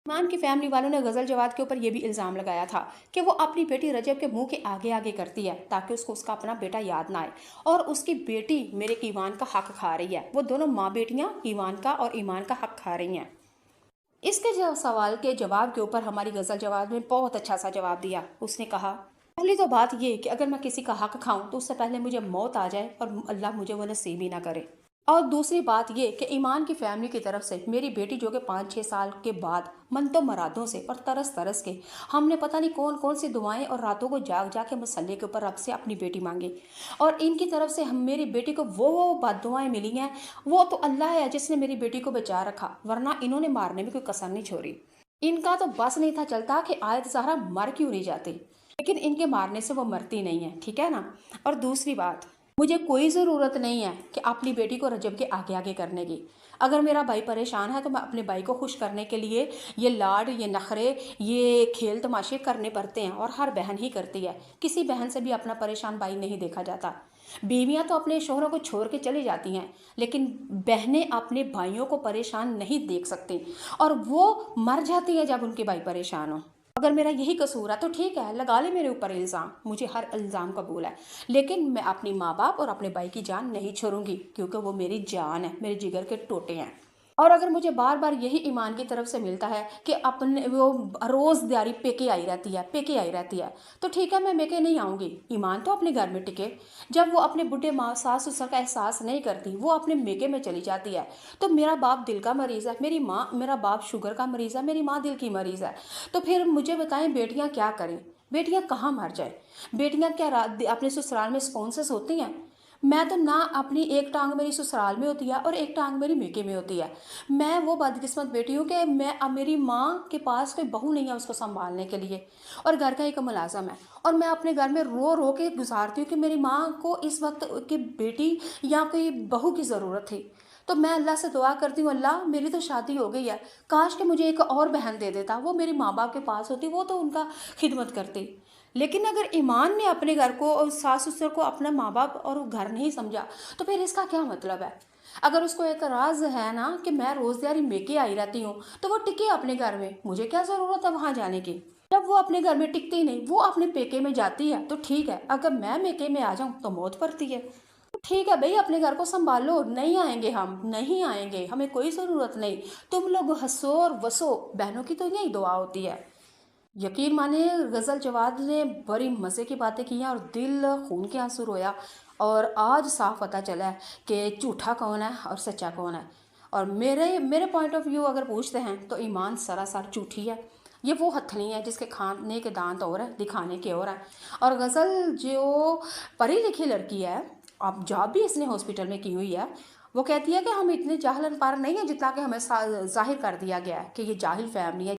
ईमान की फैमिली वालों ने गजल जवाद के ऊपर यह भी इल्ज़ाम लगाया था कि वो अपनी बेटी रजब के मुंह के आगे आगे करती है ताकि उसको उसका अपना बेटा याद ना आए, और उसकी बेटी मेरे ईमान का हक खा रही है। वो दोनों माँ बेटियां ईमान का और ईमान का हक खा रही हैं। इसके सवाल के जवाब के ऊपर हमारी गजल जवाब ने बहुत अच्छा सा जवाब दिया। उसने कहा, पहली तो बात ये कि अगर मैं किसी का हक खाऊं तो उससे पहले मुझे मौत आ जाए और अल्लाह मुझे वो नसीब ही ना करे। और दूसरी बात ये कि ईमान की फैमिली की तरफ से मेरी बेटी जो कि 5-6 साल के बाद मनतो मरादों से और तरस तरस के हमने पता नहीं कौन कौन सी दुआएं और रातों को जाग जाग के मसल्ले के ऊपर रब से अपनी बेटी मांगी, और इनकी तरफ से हम मेरी बेटी को वो बद्दुआएं मिली हैं। वो तो अल्लाह है जिसने मेरी बेटी को बचा रखा, वरना इन्होंने मारने में कोई कसर नहीं छोड़ी। इनका तो बस नहीं था चलता कि आयत ज़हरा मर क्यों नहीं जाती, लेकिन इनके मारने से वो मरती नहीं है, ठीक है ना। और दूसरी बात, मुझे कोई ज़रूरत नहीं है कि अपनी बेटी को रजब के आगे आगे करने की। अगर मेरा भाई परेशान है तो मैं अपने भाई को खुश करने के लिए ये लाड, ये नखरे, ये खेल तमाशे करने पड़ते हैं, और हर बहन ही करती है। किसी बहन से भी अपना परेशान भाई नहीं देखा जाता। बीवियां तो अपने शोहरों को छोड़ के चली जाती हैं, लेकिन बहनें अपने भाइयों को परेशान नहीं देख सकती, और वो मर जाती हैं जब उनके भाई परेशान हो। अगर मेरा यही कसूर है तो ठीक है, लगा ले मेरे ऊपर इल्ज़ाम, मुझे हर इल्ज़ाम कबूल है, लेकिन मैं अपनी माँ बाप और अपने भाई की जान नहीं छोड़ूंगी, क्योंकि वो मेरी जान है, मेरे जिगर के टोटे हैं। और अगर मुझे बार बार यही ईमान की तरफ से मिलता है कि अपने वो रोज़ दिहाड़ी पेके आई रहती है, पेके आई रहती है, तो ठीक है, मैं मेके नहीं आऊँगी। ईमान तो अपने घर में टिके। जब वो अपने बुढ़े माँ सास ससुर का एहसास नहीं करती, वो अपने मेके में चली जाती है, तो मेरा बाप दिल का मरीज़ है, मेरा बाप शुगर का मरीज़ है, मेरी माँ दिल की मरीज़ है। तो फिर मुझे बताएं, बेटियां क्या करें? बेटियां कहाँ मर जाए? बेटियां क्या अपने ससुराल में स्पॉन्सर्स होती हैं? मैं तो ना, अपनी एक टांग मेरी ससुराल में होती है और एक टांग मेरी मेके में होती है। मैं वो बदकिस्मत बेटी हूँ कि मैं, अब मेरी माँ के पास कोई बहू नहीं है उसको संभालने के लिए, और घर का एक मुलाजम है, और मैं अपने घर में रो रो के गुजारती हूँ कि मेरी माँ को इस वक्त की बेटी या कोई बहू की ज़रूरत थी। तो मैं अल्लाह से दुआ करती हूँ, अल्लाह मेरी तो शादी हो गई है, काश कि मुझे एक और बहन दे देता, वो मेरे माँ बाप के पास होती, वो तो उनका खिदमत करती। लेकिन अगर ईमान ने अपने घर को और सास ससुर को अपना माँ बाप और घर नहीं समझा, तो फिर इसका क्या मतलब है? अगर उसको एतराज़ है ना कि मैं रोज़ दिहाड़ी मेके आई रहती हूँ, तो वो टिके अपने घर में, मुझे क्या ज़रूरत है वहाँ जाने की। जब वो अपने घर में टिकती ही नहीं, वो अपने पेके में जाती है, तो ठीक है। अगर मैं मेके में आ जाऊँ तो मौत पड़ती है। तो ठीक है भाई, अपने घर को संभालो, नहीं आएंगे, हम नहीं आएंगे, हमें कोई ज़रूरत नहीं, तुम लोग हंसो और वसो। बहनों की तो यही दुआ होती है। यकीन माने, गज़ल जवाद ने बड़ी मज़े की बातें की हैं और दिल खून के आंसू रोया, और आज साफ पता चला है कि झूठा कौन है और सच्चा कौन है। और मेरे मेरे पॉइंट ऑफ व्यू अगर पूछते हैं तो ईमान सरासर झूठी है। ये वो हथनी है जिसके खाने के दांत और है, दिखाने के और है। और गज़ल जो पढ़ी लिखी लड़की है, अब जॉब भी इसने हॉस्पिटल में की हुई है, वो कहती है कि हम इतने जाहिल अनपढ़ नहीं है जितना कि हमें जाहिर कर दिया गया है कि ये जाहिल फैमिली है।